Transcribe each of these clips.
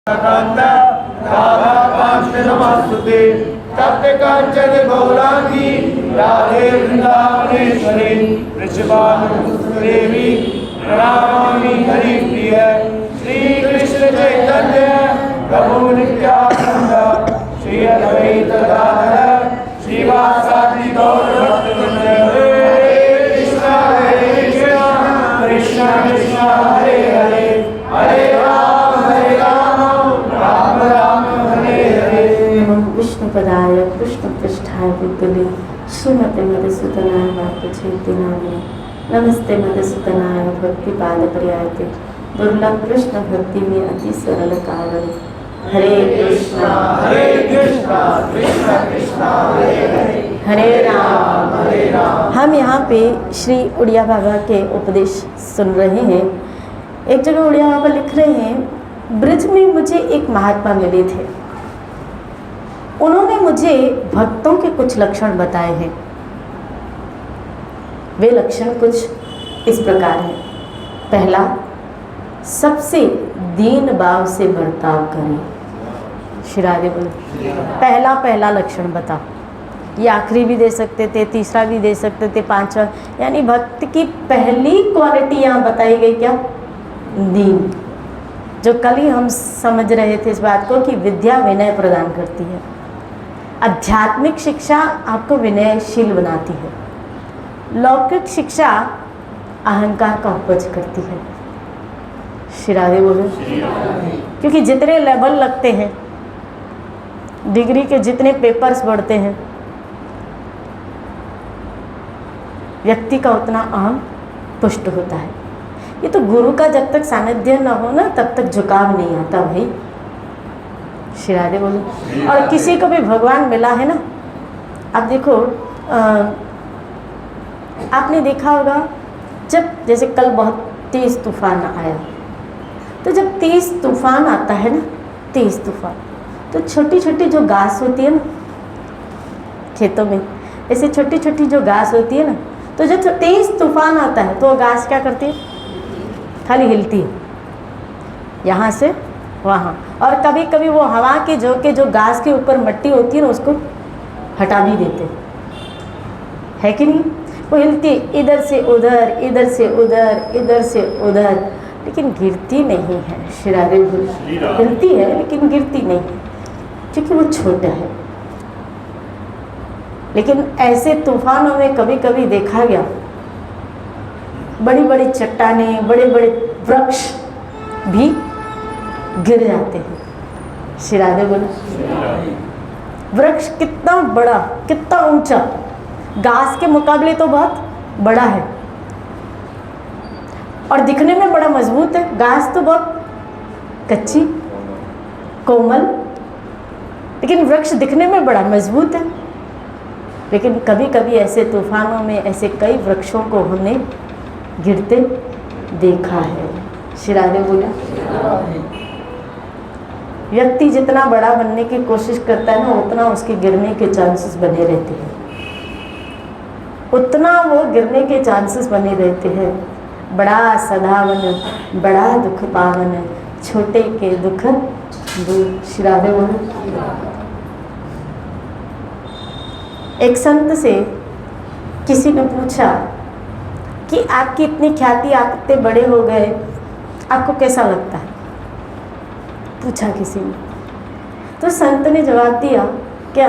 नमस्ते तप्त कांचन गौरांगी राधे वृंदावनेश्वरी वृषभानुदेवी प्रणामामि हरिप्रिय श्री कृष्ण चैतन्य प्रभु नित्यानंद श्री अद्वैत गदाधर श्रीवासादि गौर भक्तवृंद हरे कृष्ण कृष्ण कृष्ण हरे हरे हरे राम राम राम हरे हरे। विष्णुपदाय कृष्णपृष्ठाय भूतले श्रीमते मधुसूदनाय वार्तचेतिनामिने नमस्ते मधुसूदनाय भक्तिपादपर्यायते दुर्लभ कृष्ण भक्ति में अति सरल कावड़। हरे कृष्णा कृष्ण कृष्ण हरे हरे हरे राम। हम यहाँ पे श्री उड़िया बाबा के उपदेश सुन रहे हैं। एक जगह उड़िया बाबा लिख रहे हैं, ब्रज में मुझे एक महात्मा मिले थे, उन्होंने मुझे भक्तों के कुछ लक्षण बताए हैं। वे लक्षण कुछ इस प्रकार हैं। पहला, सबसे दीन भाव से बर्ताव करें। शिरादे बोले पहला लक्षण बता। ये आखिरी भी दे सकते थे, तीसरा भी दे सकते थे, पांचवा, यानी भक्त की पहली क्वालिटी यहाँ बताई गई क्या? दीन। जो कल ही हम समझ रहे थे इस बात को कि विद्या विनय प्रदान करती है। आध्यात्मिक शिक्षा आपको विनयशील बनाती है। लौकिक शिक्षा अहंकार का उपज करती है। शिरादे बोलो। क्योंकि जितने लेवल लगते हैं, डिग्री के जितने पेपर्स बढ़ते हैं, व्यक्ति का उतना अहम पुष्ट होता है। ये तो गुरु का जब तक सानिध्य न हो ना, तब तक झुकाव नहीं आता भाई। शिरादे बोलो। और किसी को भी भगवान मिला है ना, आप देखो, आपने देखा होगा जब जैसे कल बहुत तेज़ तूफान आया, तो जब तेज़ तूफान आता है ना, तेज़ तूफान, तो छोटी छोटी जो घास होती है ना खेतों में, ऐसे छोटी छोटी जो घास होती है ना, तो जब तेज़ तूफान आता है तो वो घास क्या करती है? खाली हिलती है यहाँ से वहाँ। और कभी कभी वो हवा के झोंके जो घास के ऊपर मिट्टी होती है ना, उसको हटा भी देते है कि नहीं? वो हिलती है इधर से उधर, इधर से उधर, इधर से उधर, लेकिन गिरती नहीं है। शिरारे हिलती है लेकिन गिरती नहीं है, क्योंकि वो छोटा है। लेकिन ऐसे तूफानों में कभी कभी देखा गया, बड़ी बड़ी चट्टानें, बड़े बड़े वृक्ष भी गिर जाते हैं। शिरादे बोलो। वृक्ष कितना बड़ा, कितना ऊंचा, घास के मुकाबले तो बहुत बड़ा है और दिखने में बड़ा मजबूत है। घास तो बहुत कच्ची, कोमल, लेकिन वृक्ष दिखने में बड़ा मजबूत है। लेकिन कभी कभी ऐसे तूफानों में ऐसे कई वृक्षों को हमने गिरते देखा है। शिरादे बोला। व्यक्ति जितना बड़ा बनने की कोशिश करता है ना, उतना उसके गिरने के चांसेस बने रहते हैं, उतना वो गिरने के चांसेस बने रहते हैं। बड़ा सधावन, बड़ा दुख पावन, छोटे के दुख दूर। शिरादे बोला। एक संत से किसी ने पूछा कि आपकी इतनी ख्याति, आप इतने बड़े हो गए, आपको कैसा लगता है? पूछा किसी ने, तो संत ने जवाब दिया, क्या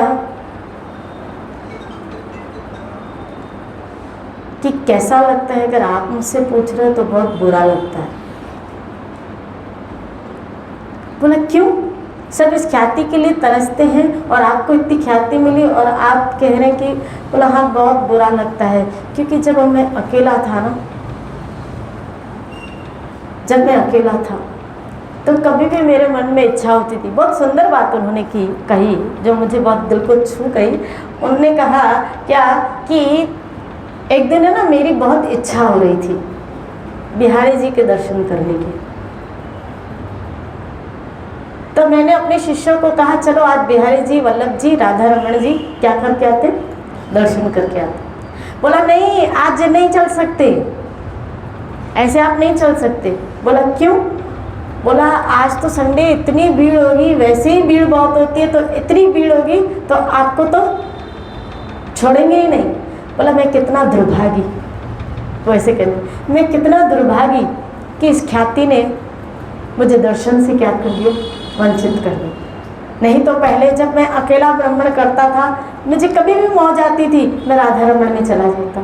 कि कैसा लगता है? अगर आप मुझसे पूछ रहे हो तो बहुत बुरा लगता है। बोला क्यों? सब इस ख्याति के लिए तरसते हैं और आपको इतनी ख्याति मिली और आप कह रहे हैं कि, बोला हाँ बहुत बुरा लगता है, क्योंकि जब मैं अकेला था ना, जब मैं अकेला था तो कभी भी मेरे मन में इच्छा होती थी। बहुत सुंदर बात उन्होंने कही जो मुझे बहुत दिल को छू गई। उन्होंने कहा क्या कि एक दिन है ना, मेरी बहुत इच्छा हो रही थी बिहारी जी के दर्शन करने की। तो मैंने अपने शिष्यों को कहा, चलो आज बिहारी जी, वल्लभ जी, राधा रमण जी क्या करके आते? दर्शन करके आते। बोला नहीं, आज नहीं चल सकते, ऐसे आप नहीं चल सकते। बोला क्यों? बोला आज तो संडे इतनी भीड़ होगी, वैसे ही भीड़ बहुत होती है, तो इतनी भीड़ होगी तो आपको तो छोड़ेंगे ही नहीं। बोला मैं कितना दुर्भागी, वैसे कहने मैं कितना दुर्भागी कि इस ख्याति ने मुझे दर्शन से क्या कर दिया, वंचित कर दिया। नहीं तो पहले जब मैं अकेला भ्रमण करता था, मुझे कभी भी मौज आती थी, मैं राधा रमण में चला जाता,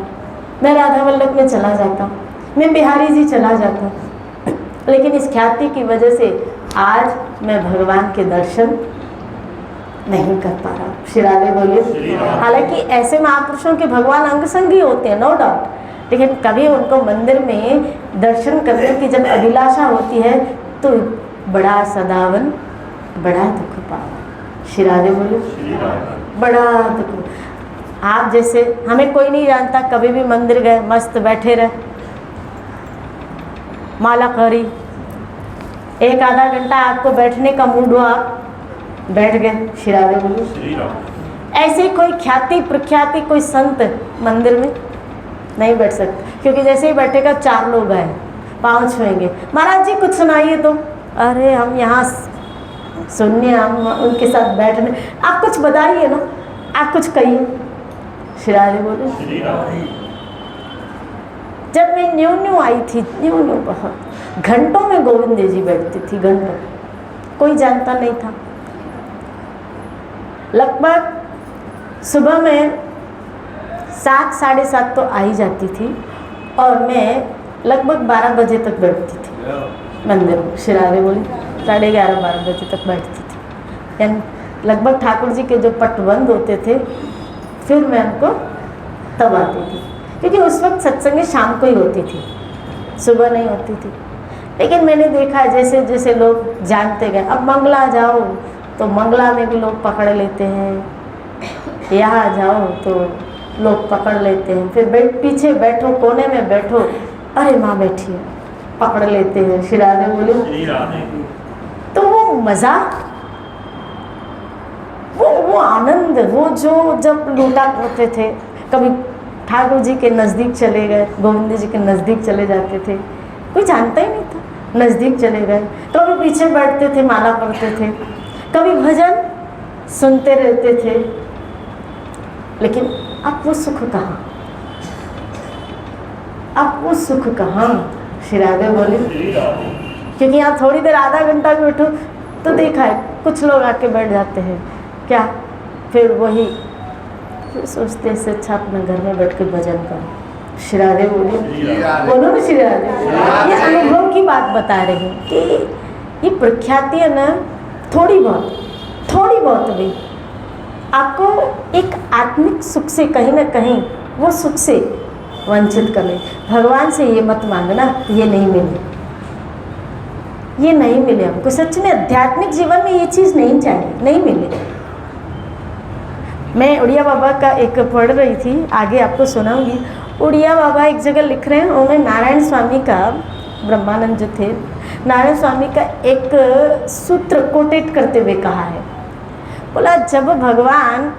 मैं राधा वल्लभ में चला जाता, मैं बिहारी जी चला जाता। लेकिन इस ख्याति की वजह से आज मैं भगवान के दर्शन नहीं कर पा रहा। श्री राधे बोलिए। हालांकि ऐसे महापुरुषों के भगवान अंग संगी होते हैं, नो डाउट, लेकिन कभी उनको मंदिर में दर्शन करने की जब अभिलाषा होती है तो बड़ा सदावन, बड़ा दुख पावा। श्री राधे बोलिए। बड़ा दुख। आप जैसे, हमें कोई नहीं जानता, कभी भी मंदिर गए, मस्त बैठे रहे, माला करी, एक आधा घंटा आपको बैठने का मूड हुआ, बैठ गए। श्री राधे बोलिए। ऐसे कोई ख्याति प्रख्याति कोई संत मंदिर में नहीं बैठ सकते, क्योंकि जैसे ही बैठेगा 4 लोग आए, पाँव छुएंगे, महाराज जी कुछ सुनाइए। तो अरे हम यहाँ सुनने, हम उनके साथ बैठने, आप कुछ बताइए ना, आप कुछ कहिए। श्री राधे बोलिए। जब मैं न्यू आई थी, न्यू बहुत घंटों में गोविंद जी बैठती थी, घंटों, कोई जानता नहीं था। लगभग सुबह में 7 साढ़े 7 तो आ ही जाती थी और मैं लगभग 12 बजे तक बैठती थी मंदिर में। श्री राधे बोली। 11:30-12 बजे तक बैठती थी, यानी लगभग ठाकुर जी के जो पट बंद होते थे फिर मैं उनको तब आती थी, क्योंकि उस वक्त सत्संग शाम को ही होती थी, सुबह नहीं होती थी। लेकिन मैंने देखा जैसे जैसे लोग जानते गए, अब मंगला जाओ तो मंगला में भी लोग पकड़ लेते हैं, यहाँ जाओ तो लोग पकड़ लेते हैं, फिर पीछे बैठो, कोने में बैठो, अरे माँ बैठी है, पकड़ लेते हैं। श्री राधे बोले। तो वो मज़ा, वो आनंद, वो जो जब लूटा करते थे, कभी ठाकुर जी के नज़दीक चले गए, गोविंद जी के नज़दीक चले जाते थे, कोई जानता ही नहीं था, नज़दीक चले गए, कभी पीछे बैठते थे, माला पढ़ते थे, कभी भजन सुनते रहते थे। लेकिन अब वो सुख कहाँ, अब वो सुख कहाँ। श्री राधे बोले। क्योंकि यहाँ थोड़ी देर आधा घंटा भी बैठो तो देखा है कुछ लोग आके बैठ जाते हैं, क्या फिर वही, फिर सोचते हैं इससे अच्छा अपने घर में बैठ के भजन करो। श्री राधे बोले। बोलो ना श्री राधे। ये अनुभव की बात बता रही हूँ कि ये प्रख्याति है ना, थोड़ी बहुत भी आपको एक आत्मिक सुख से कहीं ना कहीं वो सुख से वंचित कर ले। भगवान से ये मत मांगना ये नहीं मिले, ये नहीं मिले हमको, सच में आध्यात्मिक जीवन में ये चीज़ नहीं चाहिए, नहीं मिले। मैं उड़िया बाबा का एक पढ़ रही थी, आगे आपको सुनाऊंगी। उड़िया बाबा एक जगह लिख रहे हैं, उन्होंने नारायण स्वामी का, ब्रह्मानंद जो थे, नारायण स्वामी का एक सूत्र कोटेट करते हुए कहा है, बोला जब भगवान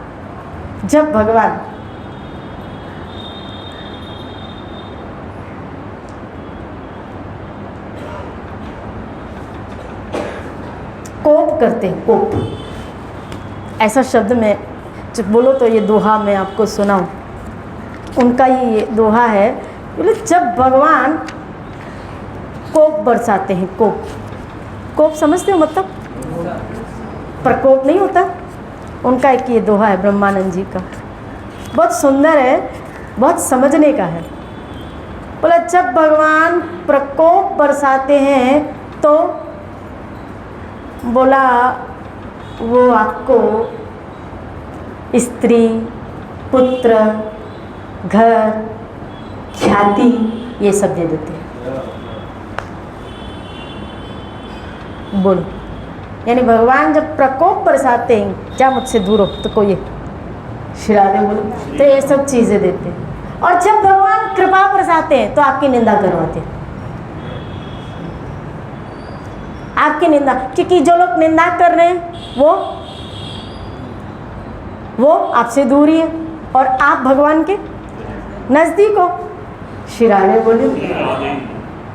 कोप करते हैं, कोप, ऐसा शब्द में जब बोलो तो ये दोहा मैं आपको सुनाऊं, उनका ये दोहा है, बोले जब भगवान कोप बरसाते हैं, कोप समझते हो मतलब प्रकोप नहीं होता, उनका एक ये दोहा है ब्रह्मानंद जी का, बहुत सुंदर है, बहुत समझने का है। बोला जब भगवान प्रकोप बरसाते हैं तो बोला वो आपको स्त्री, पुत्र, घर, ख्याति ये सब दे देते हैं। बोलो, यानी भगवान जब प्रकोप बरसाते हैं, क्या मुझसे दूर हो तो कोई श्री राधे बोलो, तो ये सब चीज़ें देते हैं। और जब भगवान कृपा बरसाते हैं तो आपकी निंदा करवाते हैं, आपकी निंदा, क्योंकि जो लोग निंदा कर रहे हैं वो आपसे दूरी है और आप भगवान के नज़दीक हो। श्री राधे बोले।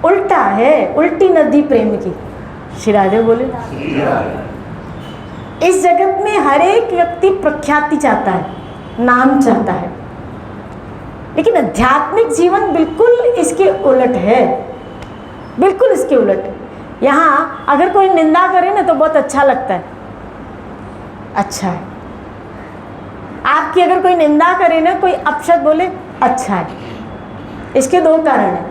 उल्टा है, उल्टी नदी प्रेम की। श्री राधे बोले। इस जगत में हर एक व्यक्ति प्रख्याति चाहता है, नाम चाहता है, लेकिन आध्यात्मिक जीवन बिल्कुल इसके उलट है, बिल्कुल इसके उलट। यहाँ अगर कोई निंदा करे ना तो बहुत अच्छा लगता है, अच्छा है। आपकी अगर कोई निंदा करे ना, कोई अपशब्द बोले, अच्छा है। इसके दो कारण हैं,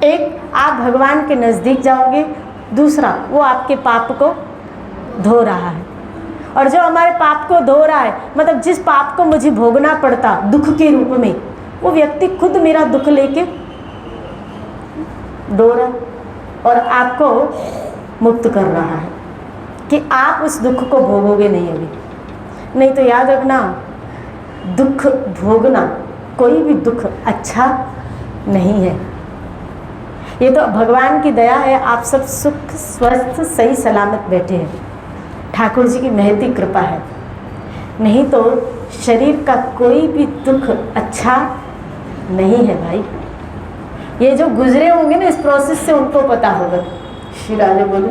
एक आप भगवान के नज़दीक जाओगे, दूसरा वो आपके पाप को धो रहा है। और जो हमारे पाप को धो रहा है, मतलब जिस पाप को मुझे भोगना पड़ता दुख के रूप में, वो व्यक्ति खुद मेरा दुख लेके धो रहा और आपको मुक्त कर रहा है कि आप उस दुख को भोगोगे नहीं अभी। नहीं तो याद रखना, दुख भोगना, कोई भी दुख अच्छा नहीं है। ये तो भगवान की दया है, आप सब सुख स्वस्थ सही सलामत बैठे हैं, ठाकुर जी की महती कृपा है। नहीं तो शरीर का कोई भी दुख अच्छा नहीं है भाई। ये जो गुजरे होंगे ना इस प्रोसेस से, उनको पता होगा। श्री राधे बोलो।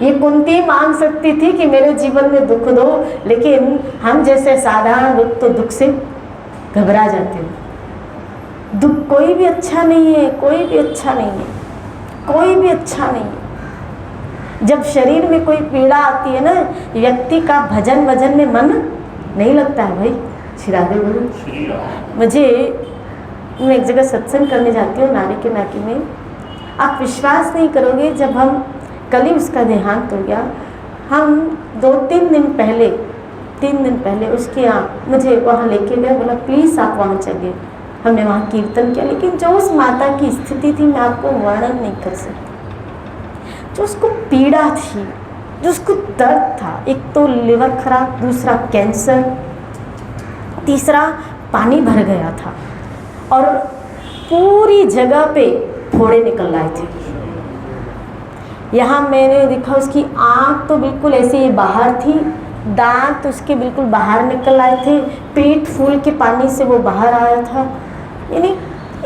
ये कुंती मांग सकती थी कि मेरे जीवन में दुख दो, लेकिन हम जैसे साधारण लोग तो दुख से घबरा जाते हैं। दुख कोई भी अच्छा नहीं है, कोई भी अच्छा नहीं है, कोई भी अच्छा नहीं है। जब शरीर में कोई पीड़ा आती है ना, व्यक्ति का भजन वजन में मन नहीं लगता है भाई। श्री राधे बोलो। मैं एक जगह सत्संग करने जाती हूँ, नारी के नाकी में। आप विश्वास नहीं करोगे, जब हम कल ही उसका देहांत हो गया, हम 2-3 दिन पहले उसके यहाँ मुझे वहाँ लेके गए, बोला प्लीज़ आप वहाँ चलिए। हमने वहाँ कीर्तन किया, लेकिन जो उस माता की स्थिति थी मैं आपको वर्णन नहीं कर सकती। जो उसको पीड़ा थी, जो उसको दर्द था, एक तो लिवर खराब, दूसरा कैंसर, तीसरा पानी भर गया था और पूरी जगह पे फोड़े निकल आए थे। यहाँ मैंने देखा उसकी आँख तो बिल्कुल ऐसे ही बाहर थी, दांत उसके बिल्कुल बाहर निकल आए थे, पेट फूल के पानी से वो बाहर आया था। यानी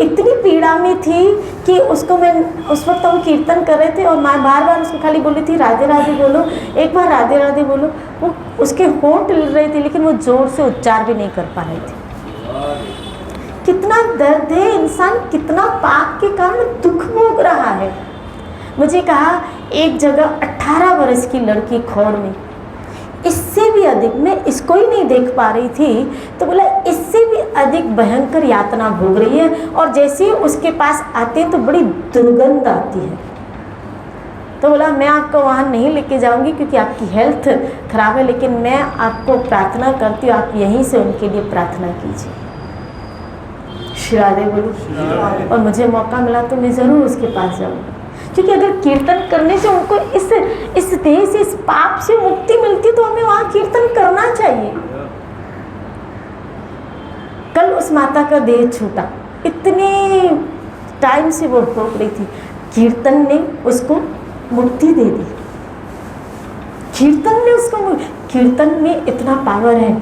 इतनी पीड़ा में थी कि उसको मैं उस वक्त हम कीर्तन कर रहे थे और मैं बार बार उसको खाली बोली थी राधे राधे बोलो, एक बार राधे राधे बोलो। वो उसके होंठ हिल रहे थे लेकिन वो जोर से उच्चार भी नहीं कर पा रहे थे। कितना दर्द है, इंसान कितना पाप के कारण दुख भोग रहा है। मुझे कहा एक जगह 18 वर्ष की लड़की खोड़ में, इससे भी अधिक, मैं इसको ही नहीं देख पा रही थी, तो बोला इससे भी अधिक भयंकर यातना भोग रही है और जैसे ही उसके पास आते हैं तो बड़ी दुर्गंध आती है। तो बोला मैं आपको वहाँ नहीं लेके जाऊंगी क्योंकि आपकी हेल्थ खराब है, लेकिन मैं आपको प्रार्थना करती हूँ, आप यहीं से उनके लिए प्रार्थना कीजिए। श्री राधे बोलो। और मुझे मौका मिला तो मैं ज़रूर उसके पास जाऊँगी, क्योंकि अगर कीर्तन करने से उनको इस देह से, इस पाप से मुक्ति मिलती तो हमें वहाँ कीर्तन करना चाहिए। कल उस माता का देह छूटा, इतने टाइम से वो भोग रही थी, कीर्तन ने उसको मुक्ति दे दी। कीर्तन ने उसको, कीर्तन में इतना पावर है।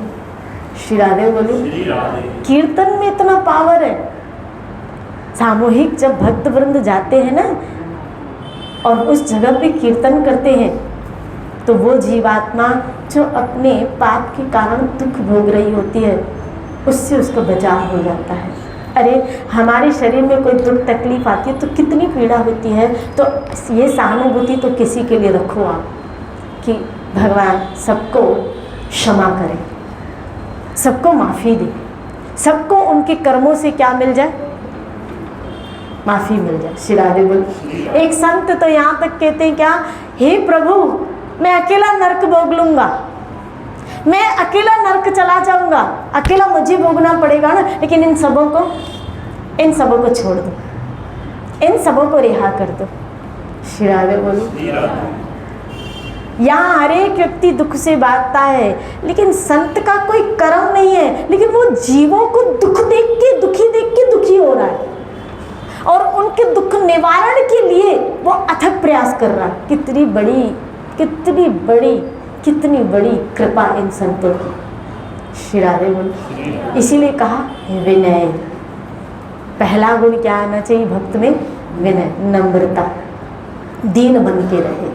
श्री राधे बोले। कीर्तन में इतना पावर है। सामूहिक जब भक्त वृंद जाते हैं ना और उस जगह पे कीर्तन करते हैं तो वो जीवात्मा जो अपने पाप के कारण दुख भोग रही होती है उससे उसका बचाव हो जाता है। अरे हमारे शरीर में कोई दुख तकलीफ आती है तो कितनी पीड़ा होती है, तो ये सहानुभूति तो किसी के लिए रखो आप कि भगवान सबको क्षमा करे, सबको माफ़ी दे, सबको उनके कर्मों से क्या मिल जाए, माफ़ी मिल जाए। श्री राधे बोल। एक संत तो यहाँ तक कहते हैं क्या, हे प्रभु मैं अकेला नरक भोग लूँगा, मैं अकेला नरक चला जाऊँगा, अकेला मुझे भोगना पड़ेगा ना, लेकिन इन सबों को छोड़ दो, इन सबों को रिहा कर दो। श्री राधे बोल। यहाँ हर एक व्यक्ति दुख से बांटता है, लेकिन संत का कोई कर्म नहीं है, लेकिन वो जीवों को दुख देख के दुखी हो रहा है और उनके दुख निवारण के लिए वो अथक प्रयास कर रहा है। कितनी बड़ी कृपा इन संतों की। श्री राधे बोल। इसीलिए कहा विनय, पहला गुण क्या आना चाहिए भक्त में, विनय, नम्रता। दीन बन के रहे।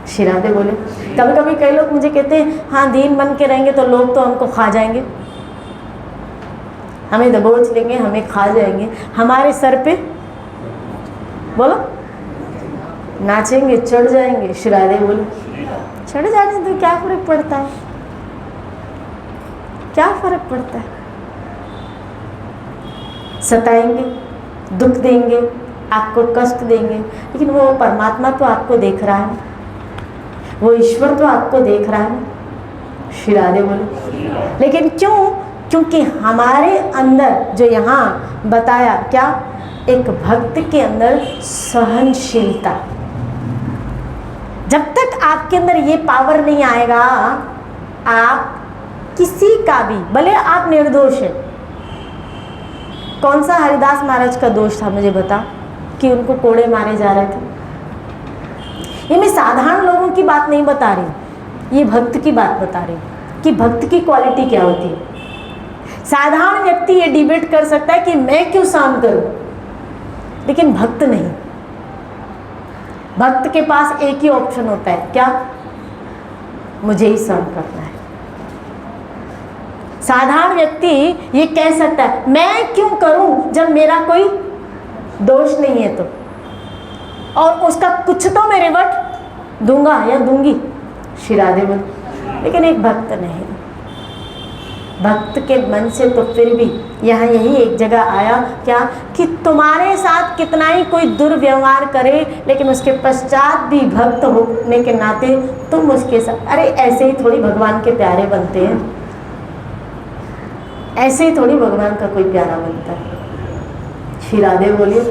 श्री राधे बोले। कभी कभी कई लोग मुझे कहते हैं हाँ दीन बन के रहेंगे तो लोग तो हमको खा जाएंगे, हमें दबोच लेंगे, हमें खा जाएंगे, हमारे सर पे बोलो नाचेंगे, चढ़ जाएंगे। श्री राधे बोले चढ़ जाने से तो क्या फर्क पड़ता है, क्या फर्क पड़ता है। सताएंगे, दुख देंगे, आपको कष्ट देंगे, लेकिन वो परमात्मा तो आपको देख रहा है, वो ईश्वर तो आपको देख रहा है। श्री राधे बोले। लेकिन क्यों? क्योंकि हमारे अंदर जो यहाँ बताया क्या, एक भक्त के अंदर सहनशीलता, जब तक आपके अंदर ये पावर नहीं आएगा, आप किसी का भी, भले आप निर्दोष हैं। कौन सा हरिदास महाराज का दोष था मुझे बता कि उनको कोड़े मारे जा रहे थे। ये मैं साधारण लोगों की बात नहीं बता रही, ये भक्त की बात बता रही कि भक्त की क्वालिटी क्या होती है। साधारण व्यक्ति ये डिबेट कर सकता है कि मैं क्यों सहन करूं, लेकिन भक्त नहीं। भक्त के पास एक ही ऑप्शन होता है, क्या? मुझे ही सहन करना है। साधारण व्यक्ति ये कह सकता है मैं क्यों करूं जब मेरा कोई दोष नहीं है तो, और उसका कुछ तो मैं रिवर्ट दूंगा या दूंगी। श्री राधे बोले। लेकिन एक भक्त नहीं, भक्त के मन से तो फिर भी यहाँ यही एक जगह आया क्या, कि तुम्हारे साथ कितना ही कोई दुर्व्यवहार करे, लेकिन उसके पश्चात भी भक्त होने के नाते तुम उसके साथ, अरे ऐसे ही थोड़ी भगवान के प्यारे बनते हैं, ऐसे ही थोड़ी भगवान का कोई प्यारा बनता है। श्री राधे बोलिए,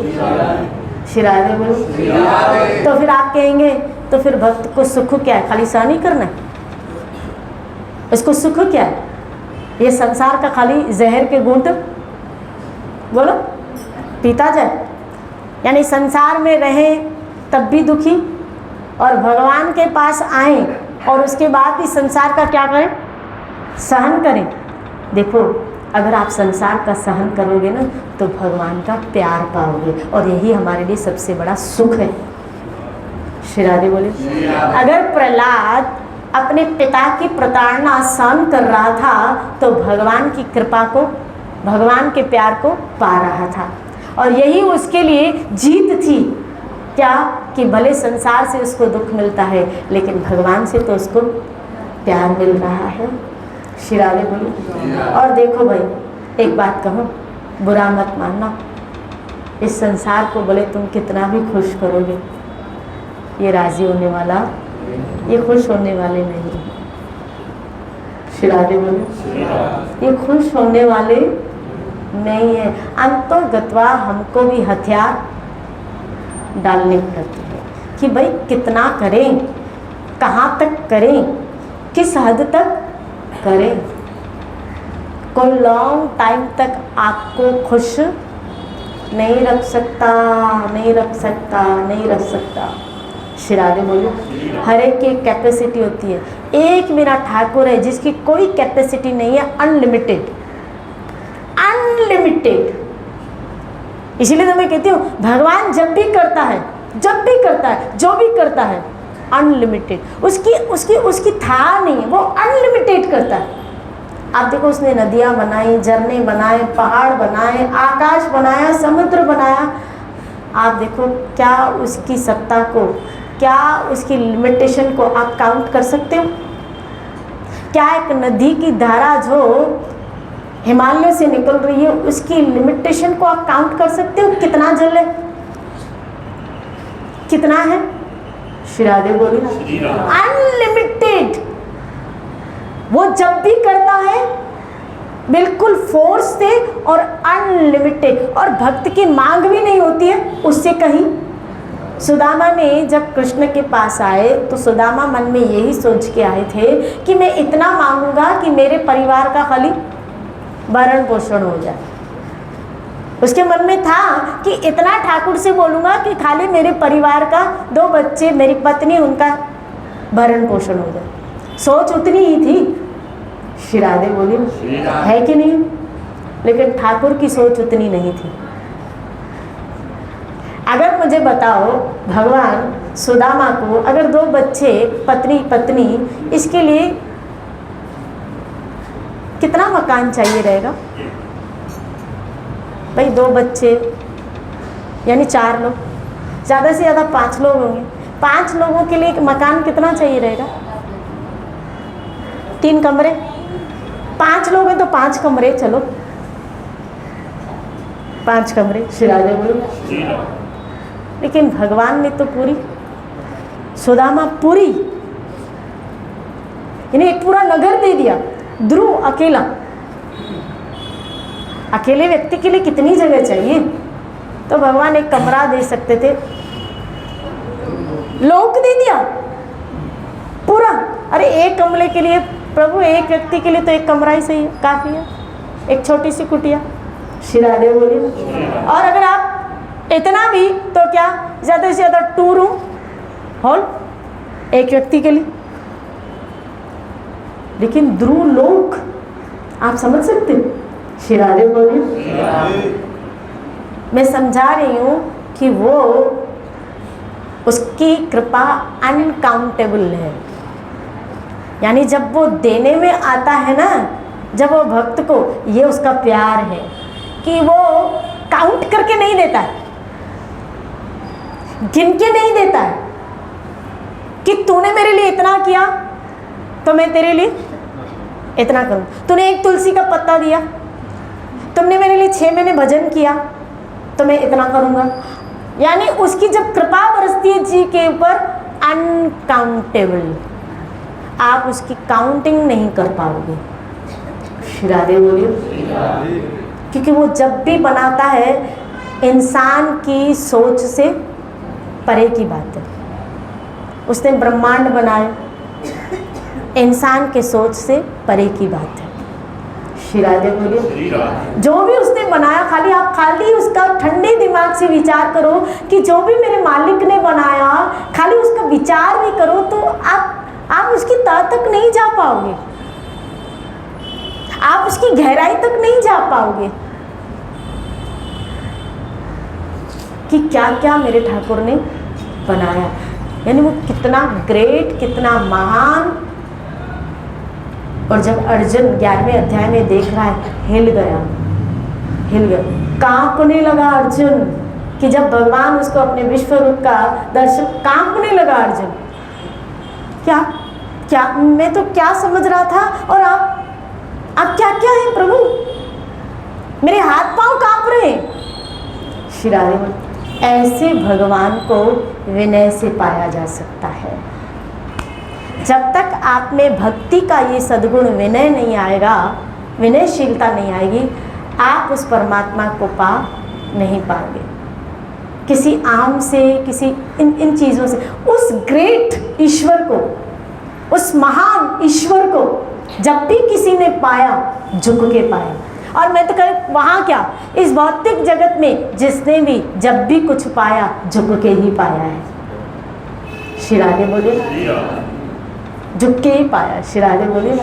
श्री राधे बोलिए। तो फिर आप कहेंगे तो फिर भक्त को सुख क्या है, खाली सहन ही करना है, इसको सुख क्या है, ये संसार का खाली जहर के घूंट बोलो पीता जाए, यानी संसार में रहे तब भी दुखी, और भगवान के पास आए और उसके बाद भी संसार का क्या करें, सहन करें। देखो अगर आप संसार का सहन करोगे ना तो भगवान का प्यार पाओगे, और यही हमारे लिए सबसे बड़ा सुख है। श्री राधे बोले। अगर प्रहलाद अपने पिता की प्रताड़ना सहन कर रहा था तो भगवान की कृपा को, भगवान के प्यार को पा रहा था, और यही उसके लिए जीत थी। क्या? कि भले संसार से उसको दुख मिलता है, लेकिन भगवान से तो उसको प्यार मिल रहा है। श्री राधे बोले। और देखो भाई एक बात कहूँ, बुरा मत मानना, इस संसार को बोले तुम कितना भी खुश करोगे, ये राजी होने वाला, ये खुश होने वाले नहीं। श्री राधे बोले। ये खुश होने वाले नहीं है। अंतोगत्वा हमको भी हथियार डालने पड़ते हैं कि भाई कितना करें, कहाँ तक करें, किस हद तक करें। कोई लॉन्ग टाइम तक आपको खुश नहीं रख सकता, नहीं रख सकता, नहीं रख सकता। श्री राधे बोलो। हर एक की कैपेसिटी होती है। एक मेरा ठाकुर है जिसकी कोई कैपेसिटी नहीं है, अनलिमिटेड, अनलिमिटेड। इसीलिए तो मैं कहती हूँ भगवान जब भी करता है, जब भी करता है, जो भी करता है अनलिमिटेड, उसकी उसकी उसकी था नहीं, वो अनलिमिटेड करता है। आप देखो उसने नदियाँ बनाई, झरने बनाए, पहाड़ बनाए, आकाश बनाया, समुद्र बनाया। आप देखो क्या उसकी सत्ता को, क्या उसकी लिमिटेशन को आप काउंट कर सकते हो? क्या एक नदी की धारा जो हिमालय से निकल रही है उसकी लिमिटेशन को आप काउंट कर सकते हो? कितना जल है, कितना है? श्री राधे बोली अनलिमिटेड। वो जब भी करता है बिल्कुल फोर्स से और अनलिमिटेड, और भक्त की मांग भी नहीं होती है उससे कहीं। सुदामा ने जब कृष्ण के पास आए तो सुदामा मन में यही सोच के आए थे कि मैं इतना मांगूंगा कि मेरे परिवार का खाली भरण पोषण हो जाए। उसके मन में था कि इतना ठाकुर से बोलूँगा कि खाली मेरे परिवार का 2 बच्चे, मेरी पत्नी, उनका भरण पोषण हो जाए। सोच उतनी ही थी। श्री राधे बोली है कि नहीं? लेकिन ठाकुर की सोच उतनी नहीं थी। अगर मुझे बताओ भगवान सुदामा को अगर 2 बच्चे पत्नी इसके लिए कितना मकान चाहिए रहेगा भाई? 2 बच्चे यानी 4 लोग, ज़्यादा से ज़्यादा 5 लोग होंगे। 5 लोगों के लिए एक मकान कितना चाहिए रहेगा? 3 कमरे। 5 लोग हैं तो 5 कमरे, चलो 5 कमरे श्री राधे बोलो। लेकिन भगवान ने तो पूरी सुदामा पूरी यानी एक पूरा नगर दे दिया। ध्रुव अकेले व्यक्ति के लिए कितनी जगह चाहिए? तो भगवान एक कमरा दे सकते थे, लोक दे दिया पूरा। अरे एक कमरे के लिए प्रभु, एक व्यक्ति के लिए तो एक कमरा ही सही है, काफी है, एक छोटी सी कुटिया श्री राधे बोलिए। और अगर आप इतना भी तो क्या, ज़्यादा से ज़्यादा 2 रूम हॉल एक व्यक्ति के लिए। लेकिन ध्रुव लोक आप समझ सकते हो श्री राधे बोलिए। मैं समझा रही हूँ कि वो उसकी कृपा अनकाउंटेबल है। यानी जब वो देने में आता है ना, जब वो भक्त को, ये उसका प्यार है कि वो काउंट करके नहीं देता है, गिन के नहीं देता है कि तूने मेरे लिए इतना किया तो मैं तेरे लिए इतना करूं। तूने एक तुलसी का पत्ता दिया, तुमने मेरे लिए 6 महीने भजन किया तो मैं इतना करूंगा। यानी उसकी जब कृपा बरसती है जी के ऊपर, अनकाउंटेबल, आप उसकी काउंटिंग नहीं कर पाओगे श्री राधे बोलिए। क्योंकि वो जब भी बनाता है इंसान की सोच से परे की बात है। उसने ब्रह्मांड बनाया, इंसान के सोच से परे की बात है श्री राधे बोलिए। जो भी उसने बनाया, खाली उसका ठंडे दिमाग से विचार करो कि जो भी मेरे मालिक ने बनाया, खाली उसका विचार भी करो तो आप उसकी तह तक नहीं जा पाओगे, आप उसकी गहराई तक नहीं जा पाओगे कि क्या क्या मेरे ठाकुर ने बनाया। यानी वो कितना ग्रेट, कितना महान। और जब अर्जुन 11वें अध्याय में देख रहा है, हिल गया, कांपने लगा अर्जुन कि जब भगवान उसको अपने विश्व रूप का दर्शन, कांपने लगा अर्जुन। क्या मैं तो क्या समझ रहा था और आप क्या क्या है प्रभु, मेरे हाथ पांव कांप रहे। श्री राधे, ऐसे भगवान को विनय से पाया जा सकता है। जब तक आप में भक्ति का ये सद्गुण विनय नहीं आएगा, विनयशीलता नहीं आएगी, आप उस परमात्मा को पा नहीं पाएंगे। किसी आम से, किसी इन चीज़ों से, उस ग्रेट ईश्वर को, उस महान ईश्वर को जब भी किसी ने पाया, झुक के पाया। और मैं तो कह, वहाँ क्या, इस भौतिक जगत में जिसने भी जब भी कुछ पाया, झुक के ही पाया है। श्री राधे बोले, झुक के ही पाया। श्री राधे बोले,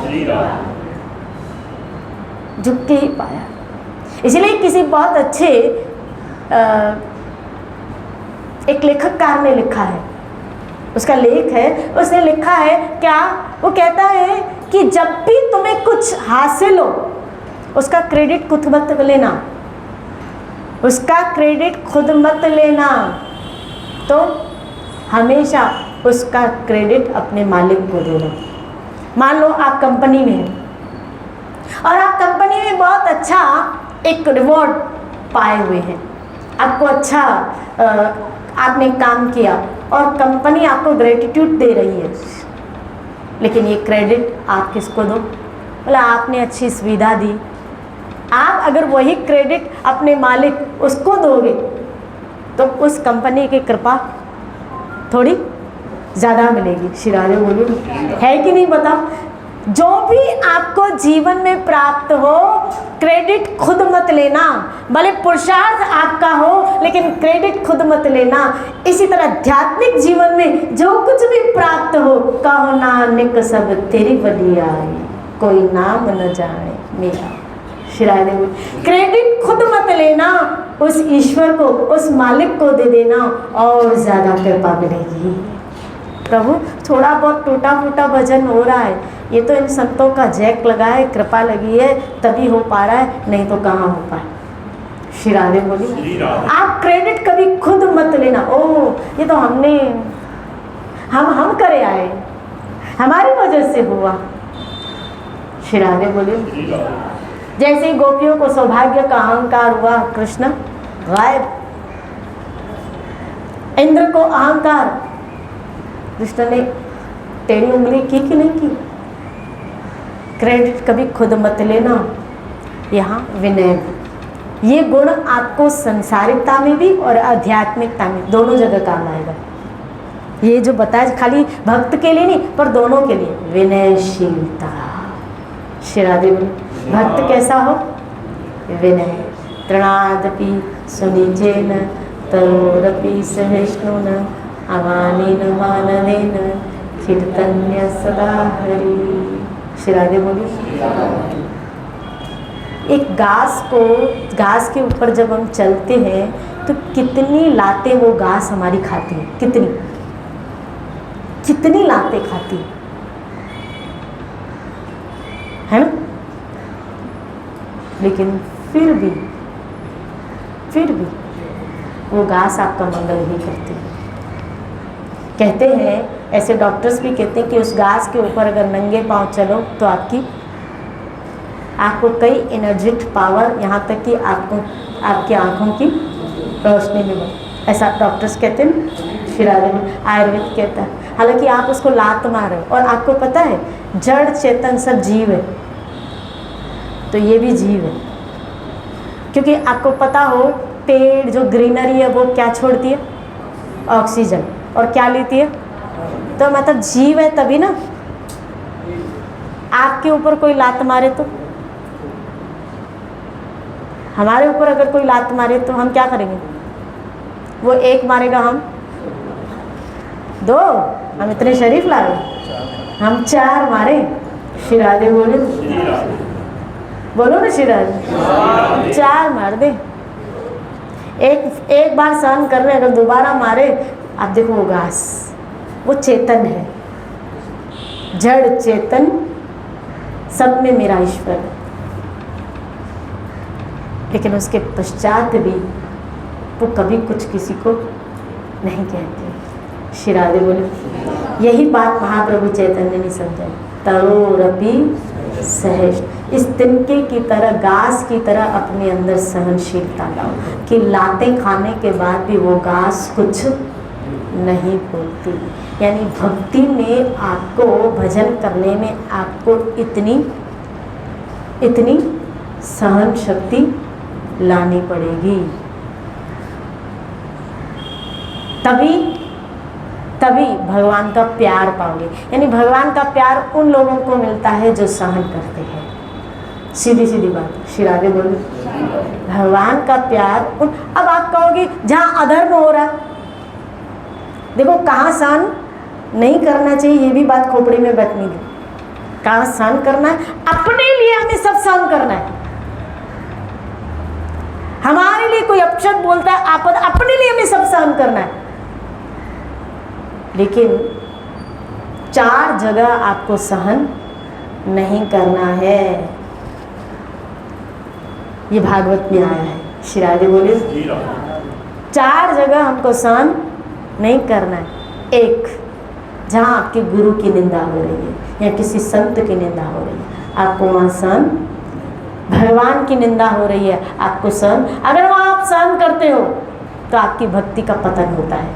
झुक के ही पाया। इसलिए किसी बहुत अच्छे एक लेखककार ने लिखा है, उसका लेख है, उसने लिखा है क्या, वो कहता है कि जब भी तुम्हें कुछ हासिल हो, उसका क्रेडिट खुद मत लेना, उसका क्रेडिट खुद मत लेना, तो हमेशा उसका क्रेडिट अपने मालिक को देना। मान लो आप कंपनी में हैं और आप कंपनी में बहुत अच्छा एक रिवॉर्ड पाए हुए हैं, आपको अच्छा आपने काम किया और कंपनी आपको ग्रेटिट्यूड दे रही है, लेकिन ये क्रेडिट आप किसको दो? बोला आपने अच्छी सुविधा दी। आप अगर वही क्रेडिट अपने मालिक उसको दोगे तो उस कंपनी की कृपा थोड़ी ज़्यादा मिलेगी। श्री राधे बोलिए, है कि नहीं बताओ? जो भी आपको जीवन में प्राप्त हो, क्रेडिट खुद मत लेना, भले पुरुषार्थ आपका हो लेकिन क्रेडिट खुद मत लेना। इसी तरह आध्यात्मिक जीवन में जो कुछ भी प्राप्त हो, कहो नानक सब तेरी बलियाई, कोई नाम न जाने मेरा। शिरादे बोले क्रेडिट खुद मत लेना, उस ईश्वर को, उस मालिक को दे देना और ज़्यादा कृपा मिलेगी। प्रभु थोड़ा बहुत टूटा फूटा भजन हो रहा है, ये तो इन संतों का जैक लगा है, कृपा लगी है तभी हो पा रहा है, नहीं तो कहाँ हो पाए। श्री राधे बोली आप क्रेडिट कभी खुद मत लेना। ओह ये तो हम करे आए, हमारी वजह से हुआ। श्री राधे बोली जैसे ही गोपियों को सौभाग्य का अहंकार हुआ, कृष्ण गायब। इंद्र को अहंकार, कृष्ण ने टेढ़ी उंगली की कि नहीं की। क्रेडिट कभी खुद मत लेना। यहाँ विनय, ये गुण आपको संसारिकता में भी और आध्यात्मिकता में दोनों जगह काम आएगा। ये जो बताया खाली भक्त के लिए नहीं पर दोनों के लिए, विनयशीलता। श्री राधे भक्त कैसा हो? विनय। तृणादपि सुनिचेन तरोरपि सहिष्णुन अवानेन माननेन कीर्तन्य सदा हरि। श्री राधे बोली एक घास के ऊपर जब हम चलते हैं तो कितनी लातें वो घास हमारी खाती है, कितनी लातें खाती है ना, लेकिन फिर भी वो घास आपका मंगल ही करती है। कहते हैं, ऐसे डॉक्टर्स भी कहते हैं कि उस घास के ऊपर अगर नंगे पांव चलो तो आपको कई एनर्जेटिक पावर, यहाँ तक कि आपकी आँखों की रोशनी में बढ़े, ऐसा डॉक्टर्स कहते हैं। श्री राधे आयुर्वेद कहता है। हालांकि आप उसको लात मारे और आपको पता है जड़ चेतन सब जीव है, तो ये भी जीव है। क्योंकि आपको पता हो पेड़ जो ग्रीनरी है वो क्या छोड़ती है? ऑक्सीजन। और क्या लेती है? तो मतलब जीव है तभी ना। आपके ऊपर कोई लात मारे तो, हमारे ऊपर अगर कोई लात मारे तो हम क्या करेंगे? वो एक मारेगा, हम दो, हम इतने शरीफ लागे, हम चार मारे। श्री राधे बोलो ना, श्री राधे चार मार दे। एक बार सहन कर रहे, अगर दोबारा मारे, आप देखो वो घास, वो चेतन है, जड़ चेतन सब में मेरा ईश्वर है। लेकिन उसके पश्चात भी वो कभी कुछ किसी को नहीं कहते। श्री राधे बोले यही बात महाप्रभु चैतन्य ने समझाई। तरोरपि सहज, इस तिनके की तरह, घास की तरह अपने अंदर सहनशीलता लाओ कि लातें खाने के बाद भी वो घास कुछ नहीं बोलती। यानी भक्ति में आपको, भजन करने में आपको इतनी सहन शक्ति लानी पड़ेगी, तभी भगवान का प्यार पाओगे। यानी भगवान का प्यार उन लोगों को मिलता है जो सहन करते हैं। सीधी बात। श्री राधे बोले भगवान का प्यार अब आप कहोगे जहाँ अधर्म हो रहा है, देखो कहाँ सहन नहीं करना चाहिए, ये भी बात खोपड़ी में बैठनी थी। कहाँ सहन करना है? अपने लिए हमें सब सहन करना है। हमारे लिए कोई अपशब्द बोलता है, आपद, अपने लिए हमें सब सहन करना है। लेकिन चार जगह आपको सहन नहीं करना है। ये भागवत में आया है। श्री राधे बोले चार जगह हमको सहन नहीं करना है। एक, जहाँ आपके गुरु की निंदा हो रही है या किसी संत की निंदा हो रही है, आपको वहाँ सहन, भगवान की निंदा हो रही है, आपको सहन, अगर वहाँ आप सहन करते हो तो आपकी भक्ति का पतन होता है।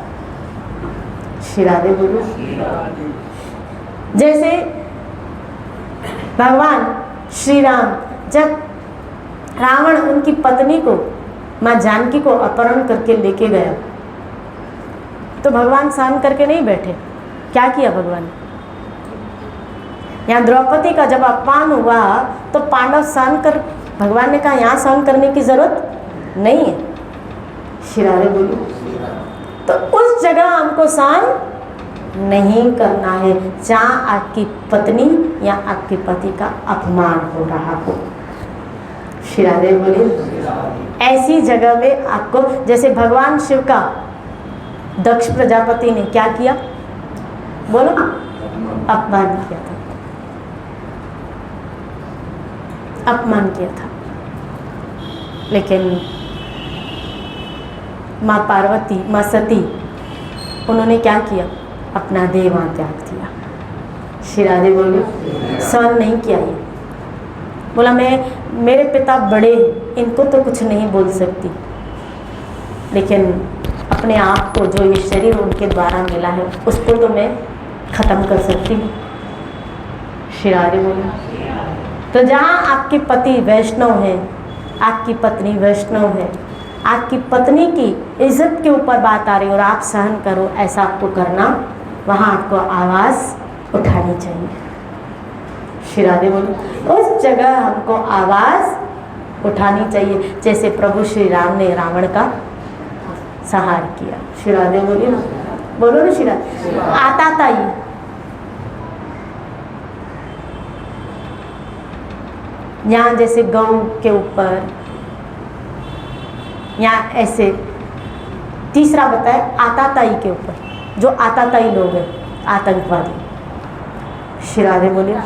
श्री राधे बोलो। जैसे भगवान श्री राम, जब रावण उनकी पत्नी को, माँ जानकी को अपहरण करके लेके गया, तो भगवान सहन करके नहीं बैठे। क्या किया भगवान? यहाँ द्रौपदी का जब अपमान हुआ तो पांडव सहन कर, भगवान ने कहा यहाँ सहन करने की जरूरत नहीं है। श्री राधे बोली तो उस जगह हमको सहन नहीं करना है जहाँ आपकी पत्नी या आपके पति का अपमान हो रहा हो। श्री राधे बोलिए। ऐसी जगह में आपको, जैसे भगवान शिव का दक्ष प्रजापति ने क्या किया, बोलो, अपमान किया था, अपमान किया था। लेकिन माँ पार्वती, माँ सती, उन्होंने क्या किया, अपना देह वहाँ त्याग दिया। श्री राधे बोलिए। सहन नहीं किया ये, बोला मेरे पिता बड़े हैं, इनको तो कुछ नहीं बोल सकती, लेकिन अपने आप को, जो ये शरीर उनके द्वारा मिला है, उसको तो मैं ख़त्म कर सकती हूँ। श्री राधे बोलिए। तो जहाँ आपके पति वैष्णव हैं, आपकी पत्नी वैष्णव है, आपकी पत्नी की इज्जत के ऊपर बात आ रही और आप सहन करो, ऐसा आपको करना, वहाँ आपको आवाज़ उठानी चाहिए। श्री राधे बोलो। उस जगह हमको आवाज़ उठानी चाहिए, जैसे प्रभु श्री राम ने रावण का संहार किया। श्री राधे बोलिए ना, बोलो ना श्री राधे। आता था ये, यहाँ जैसे गौ के ऊपर, यहाँ ऐसे, तीसरा बताया आताताई के ऊपर, जो आताताई लोग हैं, आतंकवादी। श्री राधे बोलिए।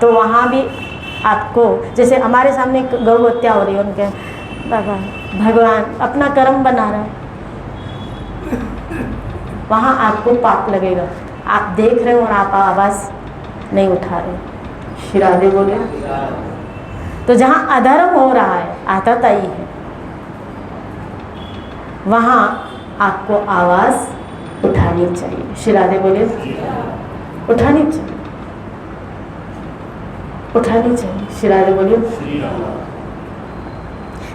तो वहाँ भी आपको, जैसे हमारे सामने गौ हत्या हो रही है, उनके बाबा भगवान अपना कर्म बना रहा है, वहाँ आपको पाप लगेगा। आप देख रहे हो और आप आवाज़ नहीं उठा रहे। श्री राधे बोले। तो जहाँ अधर्म हो रहा है, आताताई है, वहाँ आपको आवाज़ उठानी चाहिए। श्री राधे बोले, उठानी चाहिए, उठानी चाहिए। श्री राधे बोलिए।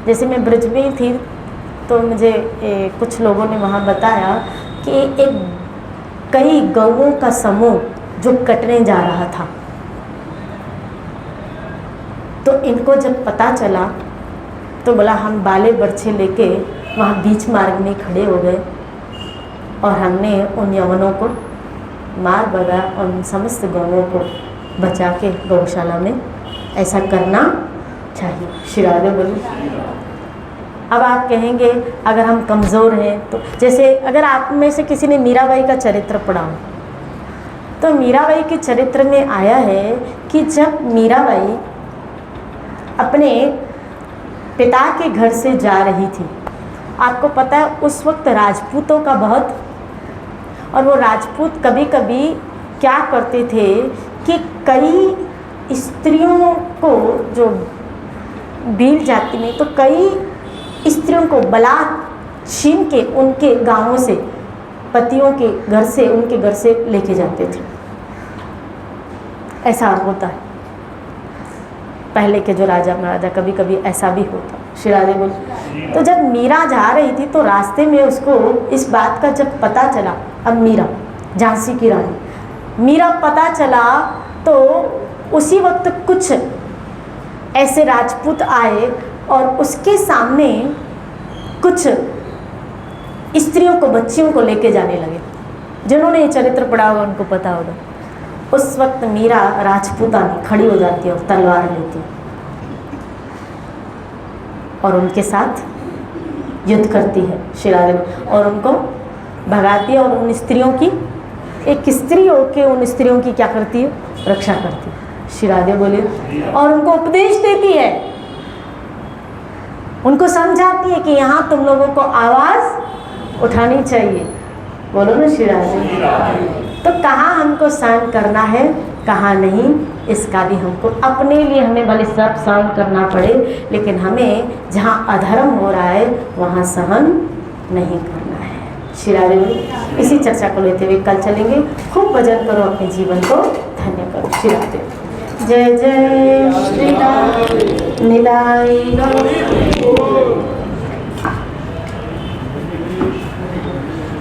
जैसे मैं ब्रज में थी तो मुझे कुछ लोगों ने वहाँ बताया कि एक कई गौओं का समूह जो कटने जा रहा था, तो इनको जब पता चला तो बोला हम बाले बर्छे लेके वहाँ बीच मार्ग में खड़े हो गए और हमने उन यवनों को मार भगा और उन समस्त गौओं को बचा के गौशाला में, ऐसा करना चाहिए। श्री राधे बोलिए। अब आप कहेंगे अगर हम कमज़ोर हैं तो, जैसे अगर आप में से किसी ने मीराबाई का चरित्र पढ़ा हो, तो मीराबाई के चरित्र में आया है कि जब मीराबाई अपने पिता के घर से जा रही थी, आपको पता है उस वक्त राजपूतों का बहुत, और वो राजपूत कभी कभी क्या करते थे कि कई स्त्रियों को, जो भील जाति में, तो कई स्त्रियों को बलात् छीन के उनके गांवों से, पतियों के घर से, उनके घर से लेके जाते थे। ऐसा होता है, पहले के जो राजा महाराजा, कभी कभी ऐसा भी होता। श्री राधे बोल। तो जब मीरा जा रही थी तो रास्ते में उसको इस बात का जब पता चला, अब मीरा झांसी की रानी मीरा पता चला, तो उसी वक्त कुछ ऐसे राजपूत आए और उसके सामने कुछ स्त्रियों को, बच्चियों को लेके जाने लगे। जिन्होंने ये चरित्र पढ़ा होगा उनको पता होगा। उस वक्त मीरा राजपूतानी खड़ी हो जाती है और तलवार लेती है और उनके साथ युद्ध करती है। श्री राधे, और उनको भगाती है और उन स्त्रियों की, एक स्त्री होके उन स्त्रियों की क्या करती है, रक्षा करती है। श्री राधे बोलिए। और उनको उपदेश देती है, उनको समझाती है कि यहाँ तुम लोगों को आवाज़ उठानी चाहिए। बोलो ना श्री राधे। तो कहाँ हमको सहन करना है, कहाँ नहीं, इसका भी हमको अपने लिए, हमें भले सब सहन करना पड़े, लेकिन हमें जहाँ अधर्म हो रहा है वहाँ सहन नहीं करना है। श्री राधे। इसी चर्चा को लेते हुए कल चलेंगे। खूब भजन करो, अपने जीवन को धन्य करो। श्री राधे। जय जय श्री राम। निलाई